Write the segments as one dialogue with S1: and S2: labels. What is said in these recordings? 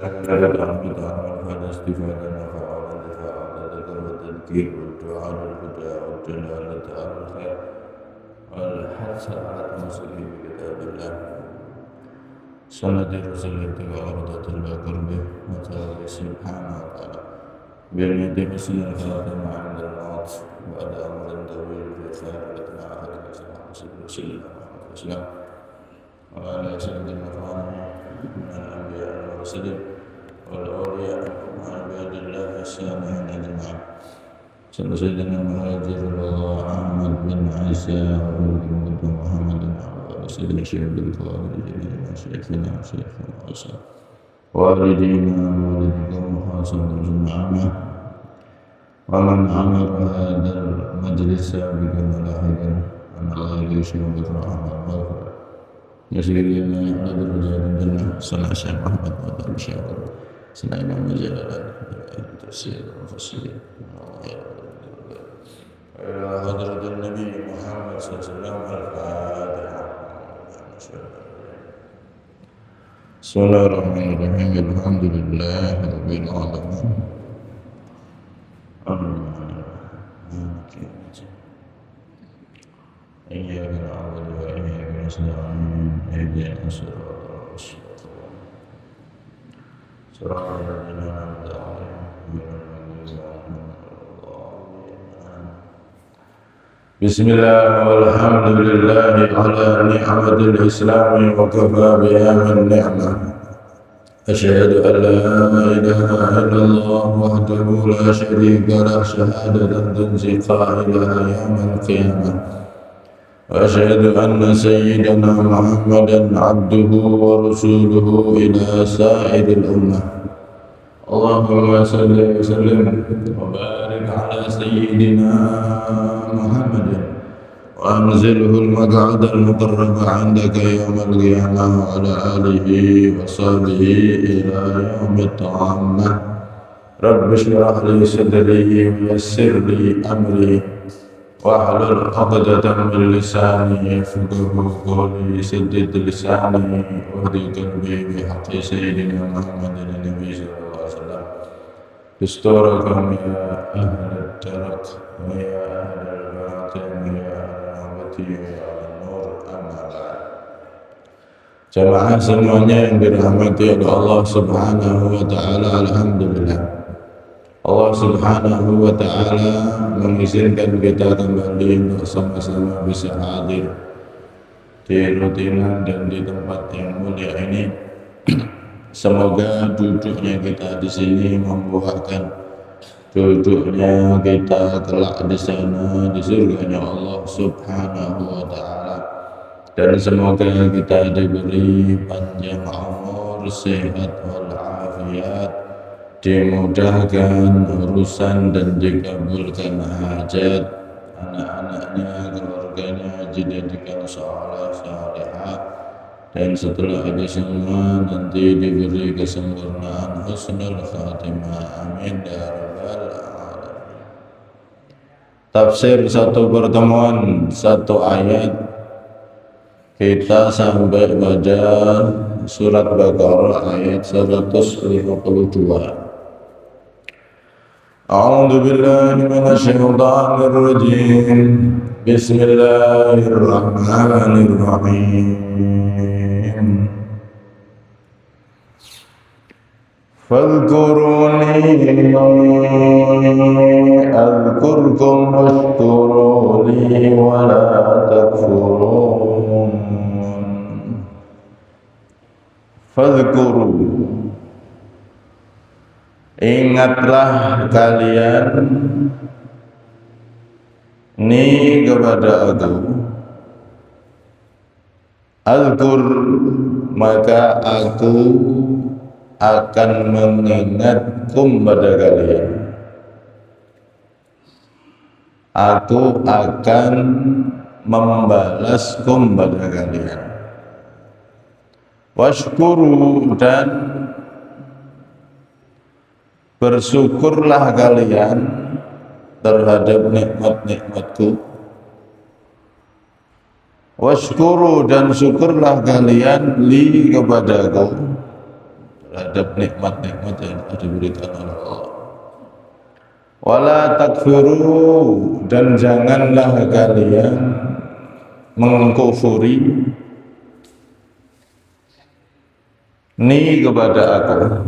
S1: الحمد فلا استفادة نفع ولا دفاع ولا ذكر والتذكير والدعاء للهدى والدلالة على الخير والحث على التمسك بكتاب الله سنة رسول اتباع عرضة الله قربه وتعالى سبحانه وتعالى بنية حسن الخاتمة عند الموت وعلى أمر طويل في خيرتنا على رسول الله وسلم وعلى سيدنا محمد من الأنبياء والمرسلين والأولياء وعباد الله الصالحين أجمعين صلى سيدنا المهاجر وعامر بن عيسى وابن محمد وعلى سيدنا الشيخ بالخوارج شيخنا وشيخنا وأسر والدينا ووالدكم وخاصة الجمعة ومن عمر هذا المجلس بكم لاحقا أن الله يشهد بالرحمة والمغفرة يسير لنا على درجات الجنة صلى الشيخ محمد وعلى الشيخ سنة إمام جلال تفسير المفسرين إلى حضرة النبي محمد صلى الله عليه وسلم الفاتحة. بسم الله الرحمن الرحيم الحمد لله رب العالمين إياك نعبد وإياك نستعين اهدنا الصراط المستقيم صراط الذين أنعمت عليهم غير المغضوب عليهم ولا الضالين. بسم الله والحمد لله على نعمة الإسلام وكفى بها من نعمة. أشهد أن لا إله إلا الله وحده لا شريك له شهادة تنجي قائلها يوم القيامة. وأشهد أن سيدنا محمدا عبده ورسوله إلى سائر الأمة. اللهم صل وسلم وبارك على سيدنا محمد وأنزله المقعد المقرب عندك يوم القيامة وعلى آله وصحبه إلى يوم القيامة. رب اشرح لي صدري ويسر لي أمري واحلل عقدة من لساني يفقهوا قولي سدد لساني واهد قلبي بحق سيدنا محمد النبي صلى الله عليه وسلم. دستوركم يا أهل الترك ويا أهل الباطل ويا أهل النعمة ويا أهل النور. أما بعد. Jamaah semuanya yang dirahmati oleh Allah Subhanahu wa Ta'ala, alhamdulillah. Allah Subhanahu wa Ta'ala mengizinkan kita kembali untuk sama-sama bisa hadir di rutinan dan di tempat yang mulia ini. Semoga duduknya kita di sini membuahkan duduknya kita kelak di sana di surganya Allah Subhanahu wa Ta'ala. Dan semoga kita diberi panjang umur, sehat walafiat, dimudahkan urusan dan dikabulkan hajat anak-anaknya, keluarganya dijadikan saleh salihah, dan setelah itu semua nanti diberi kesempurnaan husnul khatimah. Amin ya rabbal alamin. Tafsir satu pertemuan satu ayat, kita sampai pada surat Baqarah ayat 152. أعوذ بالله من الشيطان الرجيم. بسم الله الرحمن الرحيم. فاذكروني أذكركم واشكروا لي ولا تكفرون. فاذكروا, ingatlah kalian ni kepada aku. Azkur, maka aku akan mengingatkum pada kalian. Aku akan membalaskum pada kalian. Washkuru, dan bersyukurlah kalian terhadap nikmat-nikmatku. Washkuru, dan syukurlah kalian li kepadaku, terhadap nikmat-nikmat yang telah diberikan oleh Allah. Wala takfuru, dan janganlah kalian mengkufuri ni kepada aku,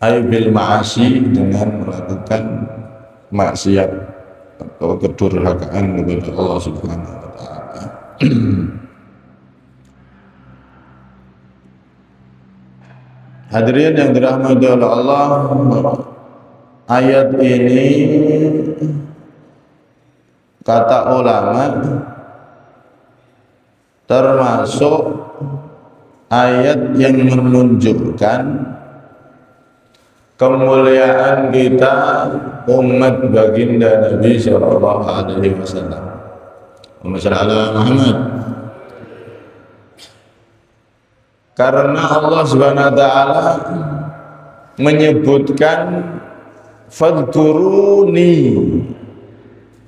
S1: ay bil ma'asi, dengan melakukan maksiat atau kedurhakaan kepada Allah Subhanahu wa taala. Hadirin yang dirahmati oleh Allah, ayat ini kata ulama termasuk ayat yang menunjukkan kemuliaan kita umat baginda Nabi sallallahu alaihi wasallam. Muhammad. Karena Allah Subhanahu wa taala menyebutkan fadhkuruni,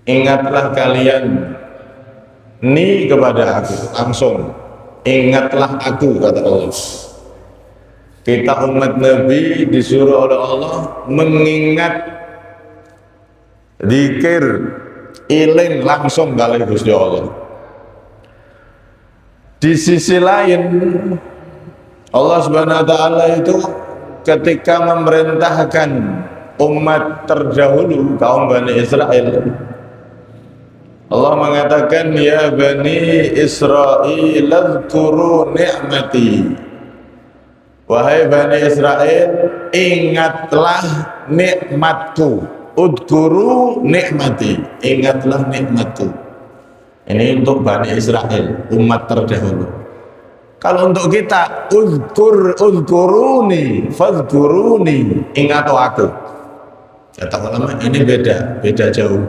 S1: ingatlah kalian, ni kepada aku, langsung ingatlah aku, kata Allah. Kita umat Nabi disuruh oleh Allah mengingat, zikir, iling langsung kali Gusti Allah. Di sisi lain Allah Subhanahu wa taala itu ketika memerintahkan umat terdahulu kaum Bani Israel, Allah mengatakan, ya Bani Israel adhkuru ni'mati, wahai Bani Israel, ingatlah nikmatku. Udhkuru ni'mati, ingatlah nikmatku. Ini untuk Bani Israel, umat terdahulu. Kalau untuk kita, udhkuruni fadhkuruni, ingat aku. Kata ulama ini beda jauh.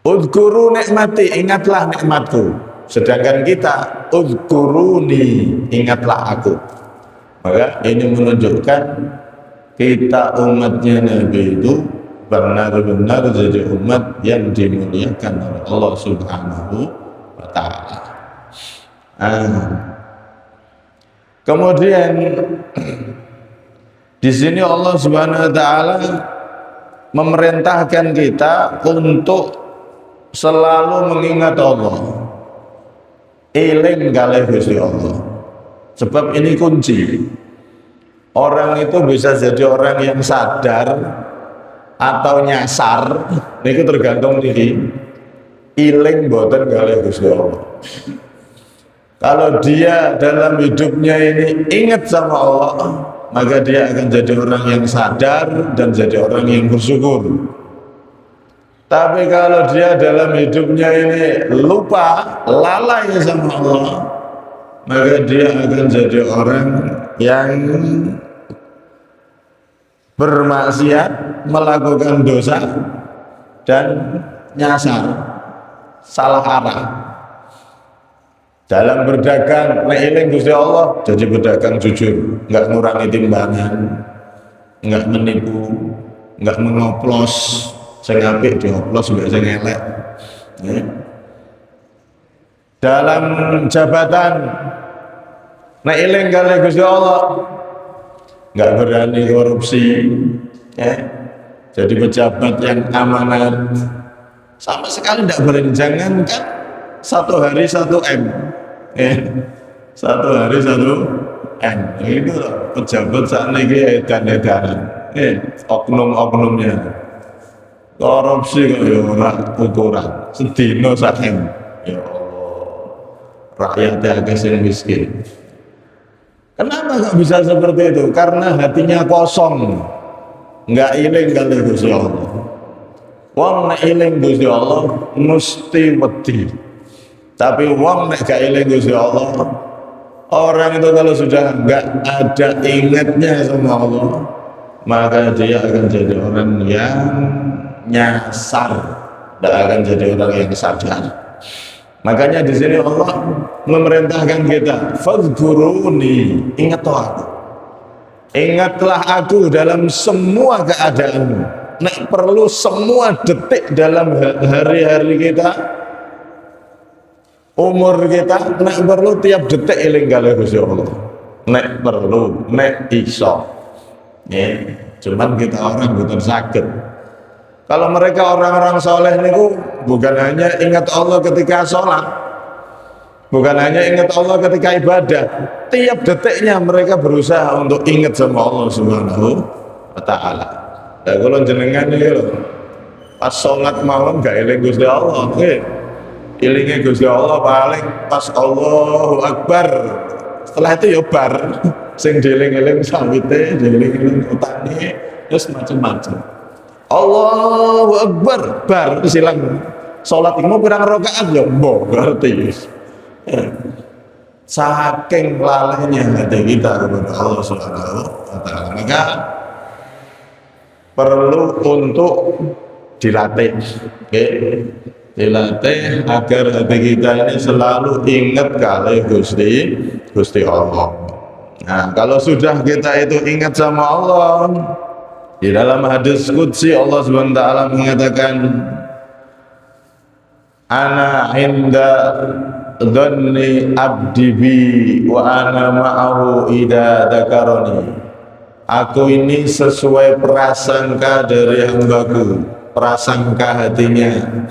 S1: Udhkuru nikmati, ingatlah nikmatku. Sedangkan kita, udhkuruni, ingatlah aku. Maka ini menunjukkan kita umatnya Nabi itu benar-benar jadi umat yang dimuliakan oleh Allah Subhanahu wa taala. Kemudian di sini Allah Subhanahu wa taala memerintahkan kita untuk selalu mengingat Allah, eling kalih Gusti Allah. Sebab ini kunci. Orang itu bisa jadi orang yang sadar atau nyasar, niku tergantung niki. Eling boten kalih Gusti Allah. Kalau dia dalam hidupnya ini ingat sama Allah, maka dia akan jadi orang yang sadar dan jadi orang yang bersyukur. Tapi kalau dia dalam hidupnya ini lupa, lalai sama Allah, maka dia akan jadi orang yang bermaksiat, melakukan dosa, dan nyasar, salah arah. Dalam berdagang, nek eling Gusti Allah, jadi berdagang jujur, enggak ngurangi timbangan, enggak menipu, enggak mengoplos, sing apik dioplos mbek sing elek. Ya. Dalam jabatan, nek eling kali Gusti Allah, enggak berani korupsi, ya. Jadi pejabat yang amanat, sama sekali enggak berani. Jangankan 1 hari 1 M. Satu hari 1 M. Itu pejabat saat ini edan-edanan, oknum-oknumnya korupsi kok ya ora ukuran, sedino 1 M. Ya Allah, rakyatnya agak sing miskin. Kenapa nggak bisa seperti itu? Karena hatinya kosong, nggak iling kali Gusti Allah. Wong nek iling Gusti Allah mesti wedi. Tapi wong nek gak eling Gusti Allah, orang itu kalau sudah nggak ada ingatnya sama Allah, maka dia akan jadi orang yang nyasar, tidak akan jadi orang yang sadar. Makanya di sini Allah memerintahkan kita, fadhkuruni, ingatlah aku, ingatlah aku dalam semua keadaanmu. Nek perlu semua detik dalam hari-hari kita, umur kita, nek perlu tiap detik eling kalih Gusti Allah.
S2: nek perlu, nek iso. Ya, cuman kita orang bukan sakit. Kalau mereka orang-orang soleh niku bukan hanya ingat Allah ketika sholat, bukan hanya ingat Allah ketika ibadah, tiap detiknya mereka berusaha untuk ingat sama Allah Subhanahu wa Ta'ala. Ya, kalau jenengan ini loh, pas sholat malam gak eling Gusti Allah, ilingnya Gusti Allah paling pas Allahu Akbar. Setelah itu ya bar, sing dieling-eling sawite, dieling-eling utane, terus macam-macam. Allahu Akbar, bar silang. Salat iki mau pirang rakaat ya mbok ngerti. Saking lalainya hati kita kepada Allah Subhanahu wa Ta'ala, maka perlu untuk dilatih, dilatih agar hati kita ini selalu ingat kali Gusti Allah. Nah, kalau sudah kita itu ingat sama Allah, di dalam hadis qudsi Allah Subhanahu wa Ta'ala mengatakan, ana inda dhanni abdi bi wa ana ma'ahu idza dzakarani. Aku ini sesuai prasangka dari hambaku, prasangka hatinya,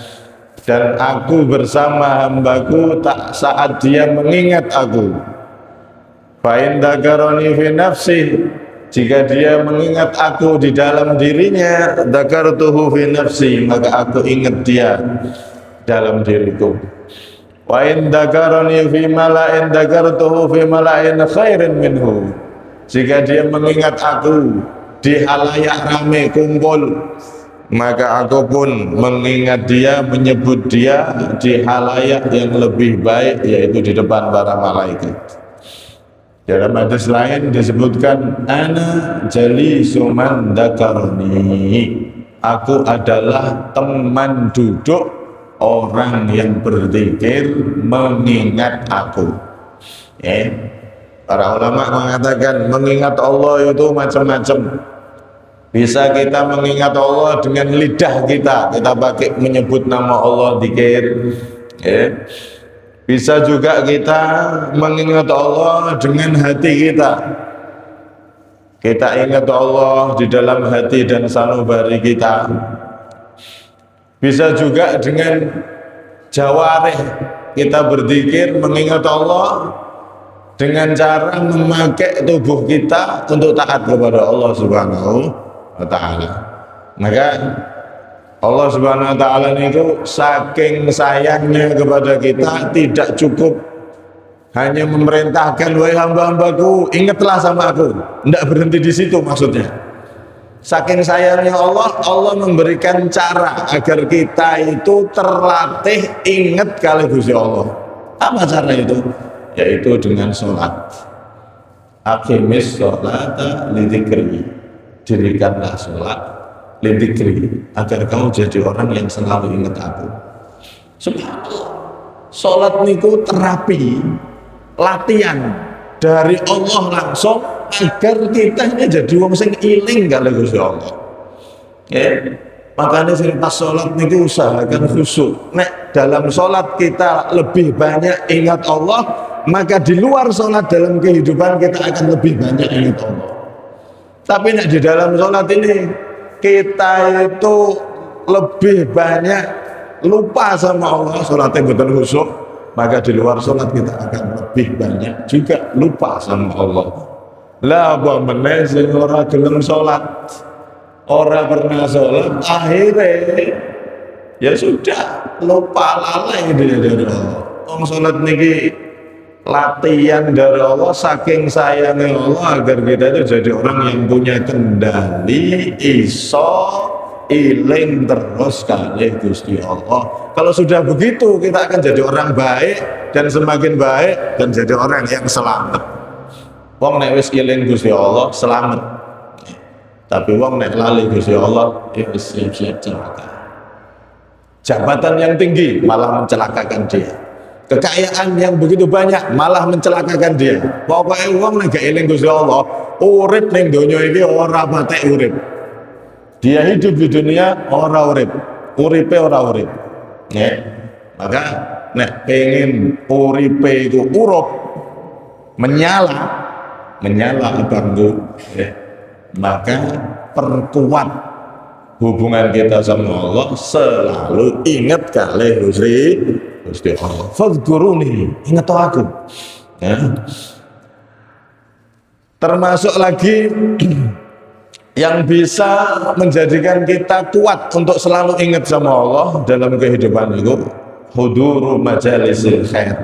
S2: dan aku bersama hambaku tak saat dia mengingat aku. Fa in dzakarani fi nafsi, jika dia mengingat aku di dalam dirinya, dzakartuhu fi nafsi, maka aku ingat dia dalam diriku. Wa in dzakarani fi mala'in, dzakartuhu fi mala'in khairin minhu. Jika dia mengingat aku di halayak rame kumpul, maka aku pun mengingat dia, menyebut dia di halayak yang lebih baik, yaitu di depan para malaikat. Dalam hadis lain disebutkan, ana jalisu man dzakarani, aku adalah teman duduk orang yang berzikir mengingat aku. Para ulama mengatakan mengingat Allah itu macam-macam. Bisa kita mengingat Allah dengan lidah kita pakai menyebut nama Allah, zikir. Bisa juga kita mengingat Allah dengan hati kita. Kita ingat Allah di dalam hati dan sanubari kita. Bisa juga dengan jawarih kita berzikir mengingat Allah dengan cara memakai tubuh kita untuk taat kepada Allah Subhanahu wa Ta'ala. Maka Allah Subhanahu wa Ta'ala itu saking sayangnya kepada kita, tidak cukup hanya memerintahkan, wahai hamba-hambaku ingatlah sama aku, tidak berhenti di situ maksudnya. Saking sayangnya Allah, Allah memberikan cara agar kita itu terlatih ingat kali Gusti Allah. Apa cara itu? Yaitu dengan sholat. Aqimis sholata lidzikri, dirikanlah sholat lidzikri, agar kamu jadi orang yang selalu ingat aku. Subhanallah, sholat niku terapi, latihan dari Allah langsung agar kita ini jadi wong sing iling kali Gusti Allah. Makanya sing pas sholat niku usahakan khusyuk. Nek dalam sholat kita lebih banyak ingat Allah, maka di luar sholat dalam kehidupan kita akan lebih banyak ingat Allah. Tapi nek di dalam sholat ini kita itu lebih banyak lupa sama Allah, sholatnya betul khusyuk, maka di luar sholat kita akan lebih banyak juga lupa sama Allah. Lah apa meneh sing ora gelem sholat, ora pernah sholat, akhirnya ya sudah lupa lalai dia dari Allah. Wong sholat niki latihan dari Allah, saking sayangnya Allah agar kita itu jadi orang yang punya kendali, iso iling terus kali Gusti Allah. Kalau sudah begitu kita akan jadi orang baik, dan semakin baik dan jadi orang yang selamat. Wong nek wis iling Gusti Allah selamat, tapi wong nek lali Gusti Allah itu siap-siap celaka. Jabatan yang tinggi malah mencelakakan dia, kekayaan yang begitu banyak malah mencelakakan dia. Pokoknya wong nek gak eling Gusti Allah, urip ning donya iki ora patek urip. Dia hidup di dunia ora urip, uripe ora urip. Maka nek pengen uripe itu urup, menyala, menyala bangku, maka perkuat hubungan kita sama Allah, selalu ingat kali Gusti Allah. Fadhkuruni, ingat aku. Ya. Termasuk lagi yang bisa menjadikan kita kuat untuk selalu ingat sama Allah dalam kehidupan itu, huduru majalisil khair,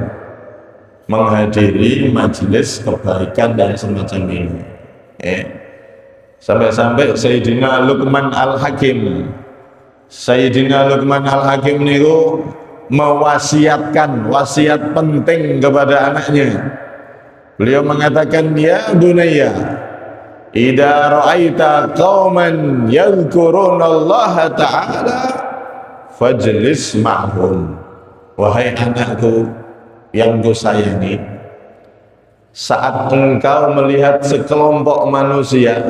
S2: menghadiri majelis kebaikan dan semacam ini. Sampai-sampai Sayyidina Luqman Al-Hakim niku mewasiatkan wasiat penting kepada anaknya. Beliau mengatakan, ya bunayya, idza ra'aita qauman yadhkurunallaha ta'ala fajlis ma'hum. Wahai anakku yang kusayangi, saat engkau melihat sekelompok manusia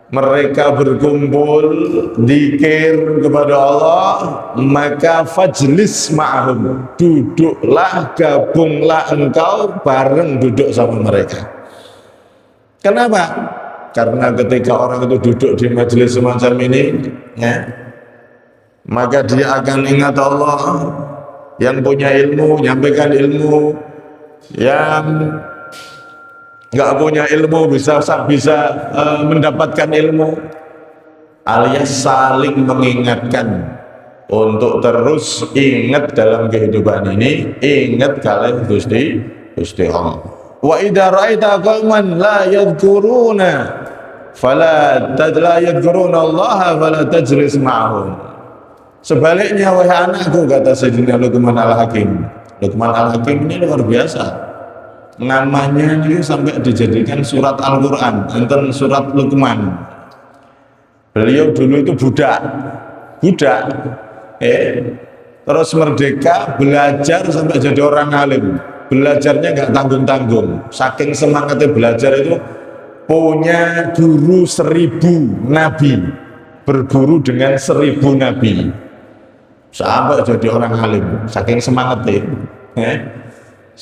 S2: mereka berkumpul dzikir kepada Allah, maka fajlis ma'hum, duduklah, gabunglah engkau bareng duduk sama mereka. Kenapa? Karena ketika orang itu duduk di majelis semacam ini, ya, maka dia akan ingat Allah. Yang punya ilmu nyampaikan ilmu, yang nggak punya ilmu bisa mendapatkan ilmu, alias saling mengingatkan untuk terus ingat dalam kehidupan ini, ingat kalian Gusti Allah. Wa idza ra'aita qauman la yadhkuruna Allah fala tajlis ma'hum. Sebaliknya wahai anakku, kata Sayyidina Luqman Al-Hakim. Luqman Al-Hakim ini luar biasa. Namanya ini sampai dijadikan surat Al-Quran, enten surat Luqman. Beliau dulu itu budak, terus merdeka, belajar sampai jadi orang alim. Belajarnya nggak tanggung-tanggung, saking semangatnya belajar itu punya guru 1000 nabi, berguru dengan 1000 nabi. Sampai jadi orang alim, saking semangatnya,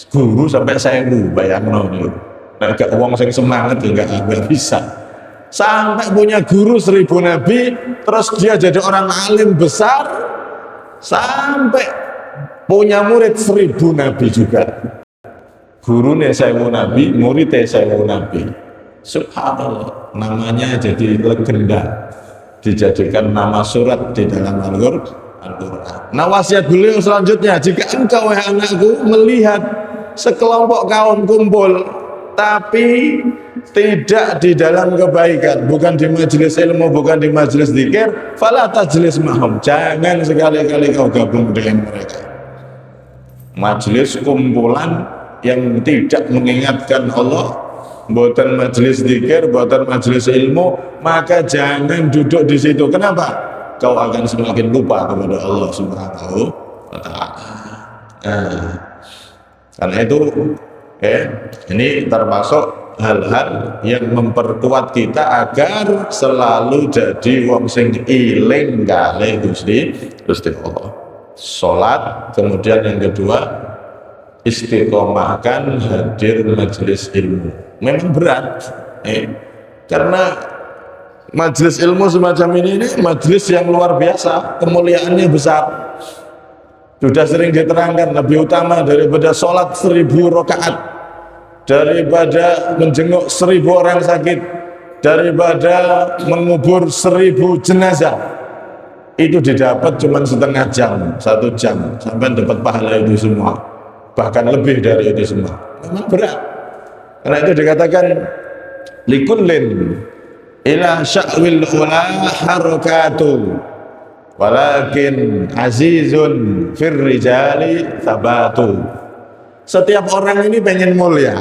S2: guru sampai 1000, bayangno nih. Nek gak wong sing semangat ya nggak bisa. Sampai punya guru 1000 nabi, terus dia jadi orang alim besar, sampai punya murid 1000 nabi juga. Gurunya 1000 nabi, muridnya 1000 nabi. Subhanallah, namanya jadi legenda, dijadikan nama surat di dalam Al-Quran. Nah, wasiat beliau selanjutnya, jika engkau wahai anakku melihat sekelompok kaum kumpul tapi tidak di dalam kebaikan, bukan di majelis ilmu, bukan di majelis zikir, fala tajlis mahum, jangan sekali-kali kau gabung dengan mereka. Majelis kumpulan yang tidak mengingatkan Allah, bukan majelis zikir, bukan majelis ilmu, maka jangan duduk di situ. Kenapa? Kau akan semakin lupa kepada Allah Subhanahu wa ta'ala. Karena itu ini termasuk hal-hal yang memperkuat kita agar selalu jadi wong sing iling kali Gusti Allah. Salat, kemudian yang kedua istiqomahkan hadir majelis ilmu. Memang berat, karena majelis ilmu semacam ini majelis yang luar biasa, kemuliaannya besar. Sudah sering diterangkan, lebih utama daripada sholat 1000 rakaat, daripada menjenguk 1000 orang sakit, daripada mengubur 1000 jenazah. Itu didapat cuma setengah jam, 1 jam, sampai dapat pahala itu semua, bahkan lebih dari itu semua. Memang berat. Karena itu dikatakan likullin ila sya'wil ula harakatu walakin azizun fir rijali thabatu. Setiap orang ini pengen mulia,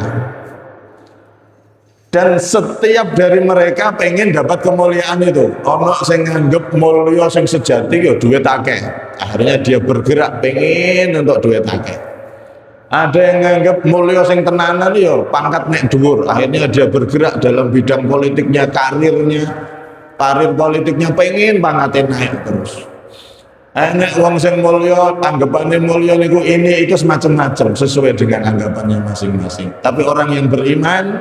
S2: dan setiap dari mereka pengen dapat kemuliaan itu. Ono sing nganggep mulia sing sejati ya duit akeh, akhirnya dia bergerak pengen untuk duit akeh. Ada yang nganggap mulia sing tenanan ya pangkat nek dhuwur, akhirnya dia bergerak dalam bidang politiknya, karir politiknya pengen pangkatnya naik terus. Nek wong sing mulia, anggapannya mulia niku ini itu semacam-macam sesuai dengan anggapannya masing-masing. Tapi orang yang beriman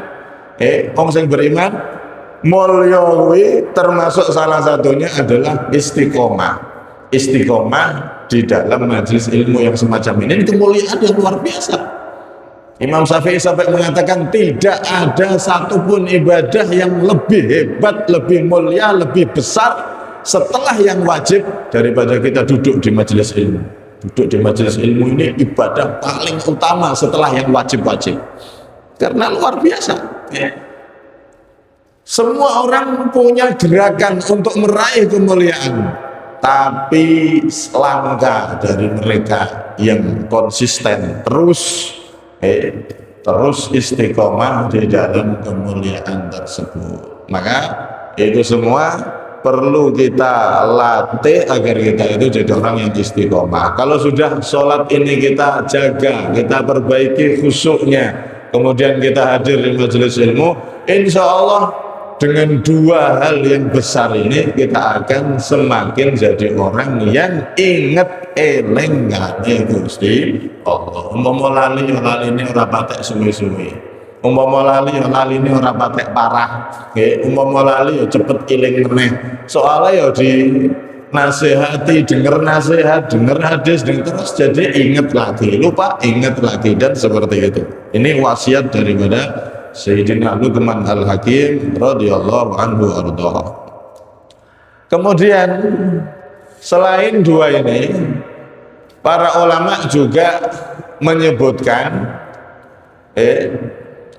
S2: Wong sing beriman mulya kuwi termasuk salah satunya adalah istiqomah. Istiqomah di dalam majelis ilmu yang semacam ini kemuliaan yang luar biasa. Imam Syafi'i sampai mengatakan tidak ada satupun ibadah yang lebih hebat, lebih mulia, lebih besar setelah yang wajib daripada kita duduk di majelis ilmu. Duduk di majelis ilmu ini ibadah paling utama setelah yang wajib-wajib. Karena luar biasa. Semua orang punya gerakan untuk meraih kemuliaan, tapi langkah dari mereka yang konsisten terus istiqomah di dalam kemuliaan tersebut. Maka itu semua perlu kita latih agar kita itu jadi orang yang istiqomah. Kalau sudah sholat ini kita jaga, kita perbaiki khusyuknya, kemudian kita hadir di majelis ilmu, insya Allah dengan dua hal yang besar ini kita akan semakin jadi orang yang ingat eling ngane Gusti Allah. Umpama lali ini ora patek suwe-suwe. Umpama lali ini ora patek parah. Nggih, umpama lali ya cepet eling meneh. Soalnya ya di nasihati, denger nasihat, denger hadis, denger terus jadi ingat lagi, lupa ingat lagi, dan seperti itu. Ini wasiat daripada Sayyidina Luqman Al-Hakim radhiyallahu anhu arda. Kemudian selain dua ini, para ulama juga menyebutkan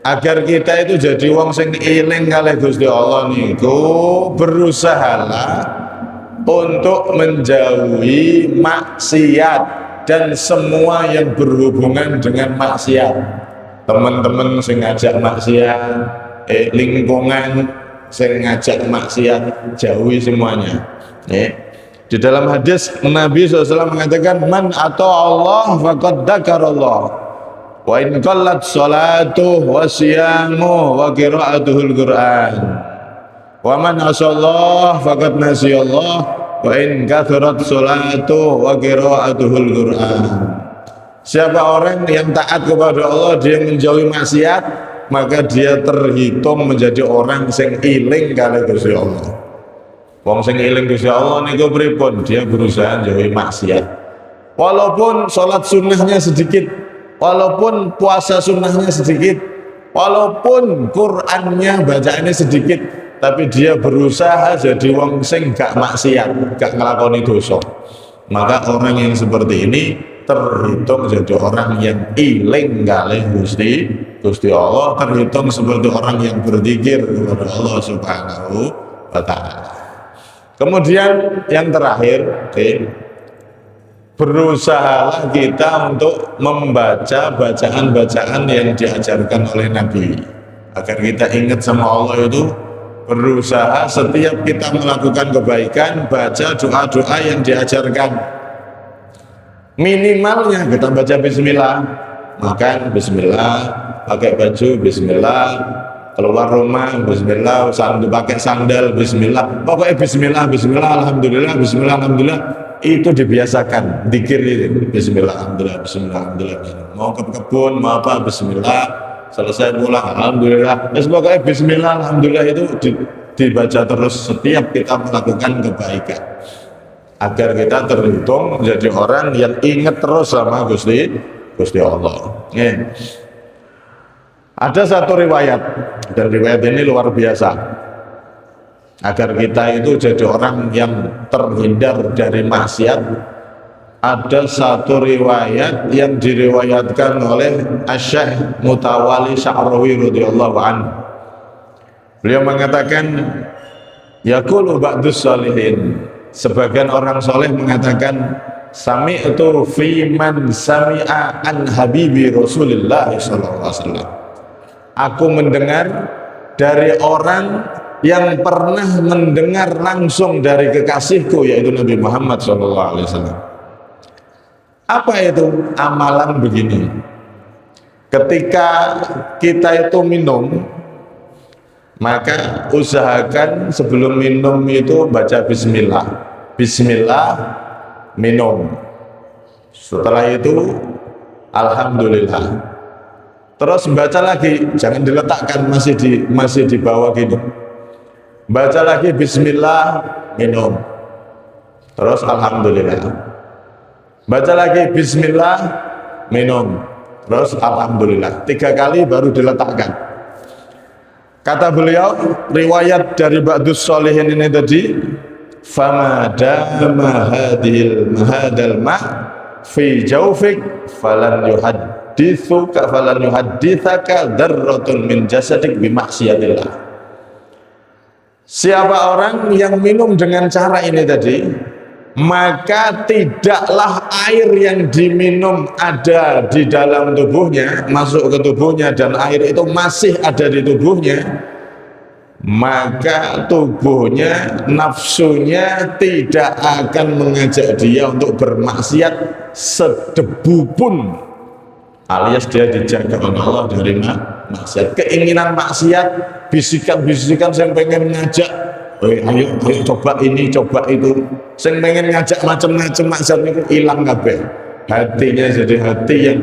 S2: agar kita itu jadi wong sing eling kalih Gusti Allah niku berusahalah untuk menjauhi maksiat dan semua yang berhubungan dengan maksiat. Teman-teman sing ngajak maksiat, lingkungan sing ngajak maksiat, jauhi semuanya. Di dalam hadis Nabi SAW mengatakan, man atau Allah faqad dzakarallah, wa in qallat salatuh wa siyamuh wa qira'atuhul Qur'an, wa man asallah faqad nasiyallah, wa in kathurat salatuh wa qira'atuhul Qur'an. Siapa orang yang taat kepada Allah, dia menjauhi maksiat, maka dia terhitung menjadi orang sing iling kali Gusti Allah. Wong sing iling Gusti Allah niku pripun? Dia berusaha menjauhi maksiat. Walaupun sholat sunnahnya sedikit, walaupun puasa sunnahnya sedikit, walaupun Qur'annya bacaannya sedikit, tapi dia berusaha jadi wong sing gak maksiat, gak ngelakoni dosa. Maka orang yang seperti ini terhitung jadi orang yang iling kalih Gusti Allah, terhitung seperti orang yang berzikir kepada Allah Subhanahu wa taala. Kemudian yang terakhir, berusahalah kita untuk membaca bacaan-bacaan yang diajarkan oleh Nabi, agar kita ingat sama Allah itu. Berusaha setiap kita melakukan kebaikan, baca doa-doa yang diajarkan. Minimalnya kita baca bismillah, makan bismillah, pakai baju bismillah, keluar rumah bismillah, pakai sandal bismillah, pokoknya bismillah, bismillah, alhamdulillah, bismillah, alhamdulillah. Itu dibiasakan, zikir itu bismillah, alhamdulillah, bismillah, alhamdulillah, bismillah. Mau ke kebun, mau apa, bismillah, selesai pulang, alhamdulillah. Pokoknya bismillah, alhamdulillah itu dibaca terus setiap kita melakukan kebaikan, agar kita terhitung menjadi orang yang ingat terus sama Gusti Allah. Ada satu riwayat, dan riwayat ini luar biasa, agar kita itu jadi orang yang terhindar dari maksiat. Ada satu riwayat yang diriwayatkan oleh Asy-Syaikh Mutawalli Sya'rawi radhiyallahu anhu. Beliau mengatakan, yaqulu ba'dus shalihin, sebagian orang soleh mengatakan, sami'tu fi man sami'a an habibi Rasulillah sallallahu alaihi wasallam. Aku mendengar dari orang yang pernah mendengar langsung dari kekasihku, yaitu Nabi Muhammad sallallahu alaihi wasallam. Apa itu? Amalan begini. Ketika kita itu minum, maka usahakan sebelum minum itu baca bismillah. Bismillah, minum. Setelah itu alhamdulillah. Terus baca lagi, jangan diletakkan, masih di bawah gini. Baca lagi bismillah, minum. Terus alhamdulillah. Baca lagi bismillah, minum. Terus alhamdulillah. 3 kali baru diletakkan. Kata beliau, riwayat dari Ba'dus Sholihin ini tadi, fama dama hadal ma fi jawfik falan yuhaddithaka dzarratun min jasadik bi maksiatillah. Siapa orang yang minum dengan cara ini tadi, maka tidaklah air yang diminum ada di dalam tubuhnya, masuk ke tubuhnya, dan air itu masih ada di tubuhnya, maka tubuhnya, nafsunya tidak akan mengajak dia untuk bermaksiat sedebu pun, alias dia dijaga oleh Allah dari maksiat. Keinginan maksiat, bisikan-bisikan yang pengen ngajak, ayo coba ini, coba itu, yang pengen ngajak macam-macam maksiat itu hilang kabeh. Hatinya jadi hati yang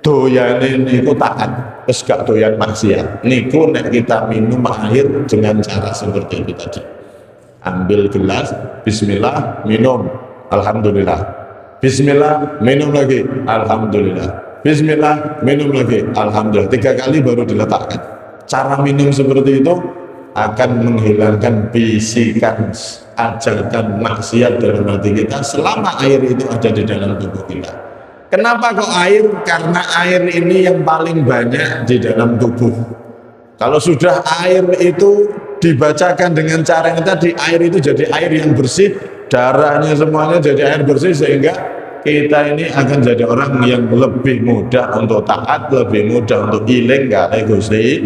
S2: doyane niku taat, wis gak doyan maksiat. Niku nek kita minum air dengan cara seperti itu tadi. Ambil gelas, bismillah, minum, alhamdulillah. Bismillah, minum lagi, alhamdulillah. Bismillah, minum lagi, alhamdulillah. 3 kali baru diletakkan. Cara minum seperti itu akan menghilangkan bisikan ajakan maksiat dalam hati kita selama air itu ada di dalam tubuh kita. Kenapa kok air? Karena air ini yang paling banyak di dalam tubuh. Kalau sudah air itu dibacakan dengan cara yang tadi, air itu jadi air yang bersih, darahnya semuanya jadi air bersih, sehingga kita ini akan jadi orang yang lebih mudah untuk taat, lebih mudah untuk iling kali Gusti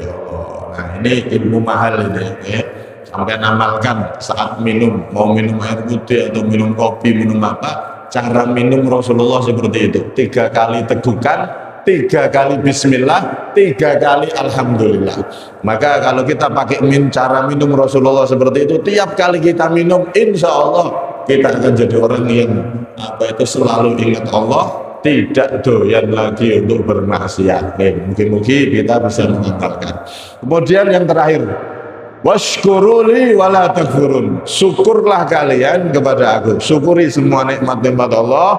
S2: Allah. Nah, ini ilmu mahal ini, ya. Sampai amalkan saat minum, mau minum air putih atau minum kopi, minum apa, cara minum Rasulullah seperti itu. 3 kali tegukan, 3 kali bismillah, 3 kali alhamdulillah. Maka kalau kita pakai cara minum Rasulullah seperti itu, tiap kali kita minum, insya Allah kita akan jadi orang yang selalu ingat Allah, tidak doyan lagi untuk bermaksiat. Mungkin-mungkin kita bisa mengamalkan. Kemudian yang terakhir, washkuruli wala takfurun. Syukurlah kalian kepada aku, syukuri semua nikmat-nikmat Allah.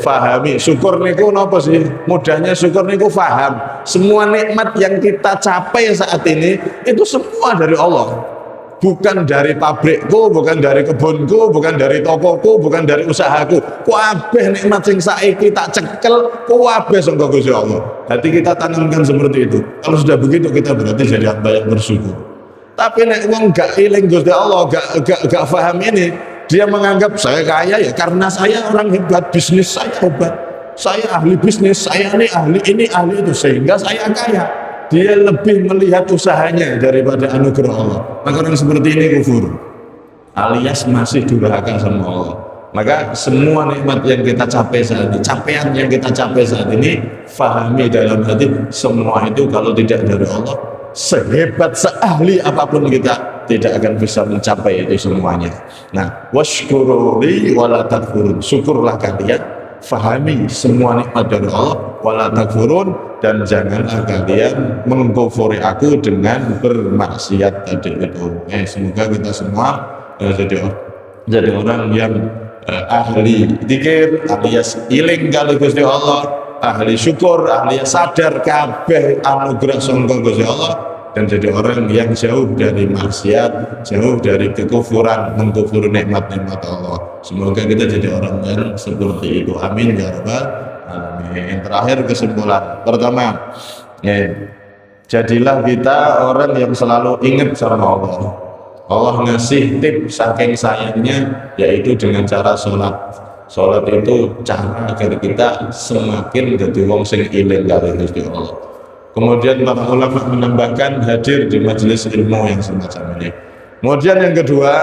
S2: Fahami, syukur niku napa sih? Mudahnya syukur niku faham. Semua nikmat yang kita capai saat ini itu semua dari Allah. Bukan dari pabrikku, bukan dari kebunku, bukan dari tokoku, bukan dari usahaku. Kabeh nikmat sing saiki tak cekel, kabeh sangka Gusti Allah. Hati kita tanamkan seperti itu. Kalau sudah begitu, kita berarti jadi hamba yang bersyukur. Tapi nek wong gak eling Gusti Allah, gak paham ini, dia menganggap saya kaya ya karena saya orang hebat, bisnis saya hebat, saya ahli bisnis, saya ini ahli itu, sehingga saya kaya. Dia lebih melihat usahanya daripada anugerah Allah. Maka orang seperti ini kufur, alias masih durhaka sama Allah. Maka semua nikmat yang kita capai saat ini, capaian yang kita capai saat ini, fahami dalam hati, semua itu kalau tidak dari Allah, sehebat, seahli apapun kita, tidak akan bisa mencapai itu semuanya. Nah, washkuruli wala takfurun, syukurlah kalian, fahami semua nikmat dari Allah, wala takfurun, dan janganlah kalian mengkufuri aku dengan bermaksiat tadi itu. Semoga kita semua jadi orang yang ahli zikir, alias iling kali Gusti Allah, ahli syukur, alias sadar kabeh anugerah sangka Gusti Allah, dan jadi orang yang jauh dari maksiat, jauh dari kekufuran, mengkufuri nikmat-nikmat Allah. Semoga kita jadi orang yang seperti itu. Amin ya rabbal alamin. Terakhir kesimpulan pertama, jadilah kita orang yang selalu ingat sama Allah. Allah ngasih tip saking sayangnya, yaitu dengan cara sholat. Sholat itu cara agar kita semakin jadi wong sing iling karo Gusti Allah. Kemudian para ulama menambahkan hadir di majelis ilmu yang semacam ini. Kemudian yang kedua,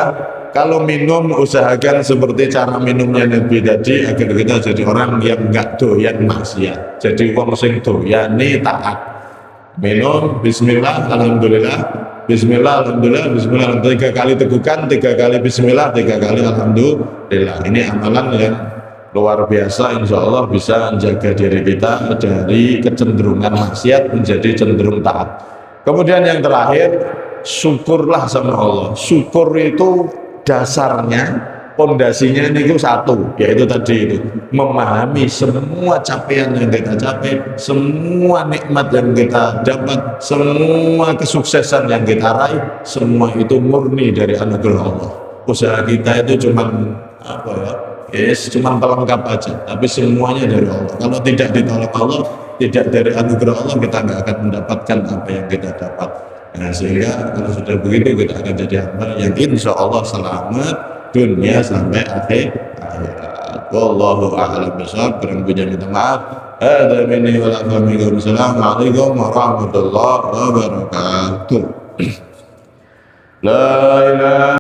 S2: kalau minum usahakan seperti cara minumnya Nabi tadi, agar kita jadi orang yang enggak doyan maksiat, jadi wong sing doyane taat. Minum bismillah alhamdulillah, bismillah alhamdulillah, bismillah alhamdulillah, 3 kali tegukan, 3 kali bismillah, 3 kali alhamdulillah. Ini amalan yang luar biasa, insya Allah bisa menjaga diri kita dari kecenderungan maksiat menjadi cenderung taat. Kemudian yang terakhir, syukurlah sama Allah. Syukur itu dasarnya, pondasinya ini itu satu, yaitu tadi itu memahami semua capaian yang kita capai, semua nikmat yang kita dapat, semua kesuksesan yang kita raih, semua itu murni dari anugerah Allah. Usaha kita itu cuman apa ya? Yes, cuma pelengkap aja, tapi semuanya dari Allah. Kalau tidak ditolong Allah, tidak dari anugerah Allah, kita nggak akan mendapatkan apa yang kita dapat. Nah, sehingga kalau sudah begitu kita akan jadi hamba yang insya Allah selamat dunia sampai akhir akhirat. Wallahu a'lam bishawab. Kurang punya minta maaf. Hadza minni wa lakum. Assalamualaikum warahmatullahi wabarakatuh. La ilaha